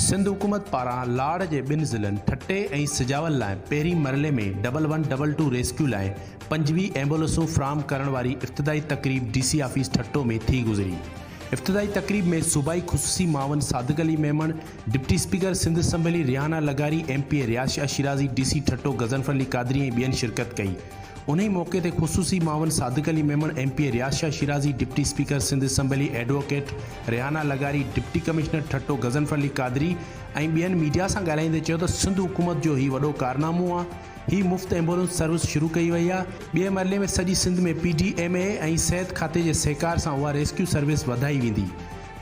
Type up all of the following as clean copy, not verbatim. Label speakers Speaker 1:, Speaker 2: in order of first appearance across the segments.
Speaker 1: सिंध हुकूमत पारां लाड़ जे ॿिनि ज़िलनि ठटे ऐं सिजावल लाइ पहिरीं मरले में 1112 रेस्क्यू लाइ 25 एम्बुलेंसूं फ़राहम करण वारी इब्तिदाई तक़रीब DC ऑफिस ठट्टो में थी गुज़री। इब्तिदाई तक़रीब में सूबाई ख़ुसूसी मावन Sadiq Ali Memon, deputy speaker Sindh assembly Rehana लगारी, MP रियाज शाह शिराज़ी, DC ठट्टो गज़नफ़र अली क़ादरी ऐं ॿियनि शिरकत कई। उन्ही मौक़े ते ख़ुसूसी मावन Sadiq Ali Memon, MP Riaz Shah Shirazi, deputy speaker Sindh assembly advocate Rehana लगारी, डिप्टी कमिश्नर ठट्टो गज़नफ़र अली क़ादरी ऐं ॿियनि मीडिया सां ॻाल्हाईंदे चयो त सिंध हुकूमत जो हीउ वॾो कारनामो आहे। ही मुफ़्त एम्बुलेंस सर्विस शुरू कई वई आहे। ॿिए मरले में सॼी सिंध में PDMA ऐं सिहत खाते जे सहकार सां उहा रेस्क्यू सर्विस वधाई वेंदी।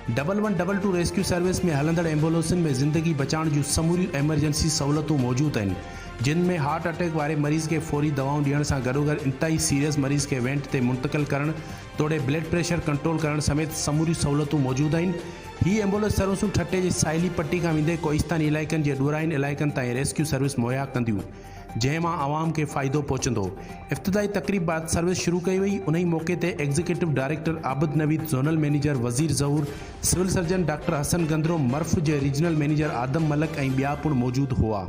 Speaker 1: 1112 रेस्क्यू सर्विस में हलंदड़ एम्बुलेंसुनि में ज़िंदगी बचाइण जूं समूरियूं एमरजेंसी सहूलियतूं मौजूदु आहिनि, जिन में हार्ट अटैक वारे मरीज़ खे फौरी दवाऊं ॾियण सां गॾोगॾु इंतहाई सीरियस मरीज़ खे वेंट ते मुंतक़िल करणु, तोड़े ब्लड प्रेशर कंट्रोल करण समेत समूरियूं सहूलियतूं मौजूदु आहिनि। ही एम्बुलेंस सर्विसूं ठट्टे जे साहिली पट्टी खां वेंदे कोहिस्तानी इलाइक़नि जे ॾुराइन इलाइक़नि ताईं रेस्क्यू सर्विस मुहैया कंदियूं, जंहिं मां आवाम खे फ़ाइदो पहुचंदो। इब्तिदाई तक़रीब बाद सर्विस शुरू कई वई। उन ई मौक़े ते executive director Abid Naveed, zonal manager वज़ीर ज़हूर, सिविल सर्जन डॉक्टर हसन गंदरो, मर्फ जे रीजनल मैनेजर आदम मलक ऐं ॿिया पिणु मौजूदु हुआ।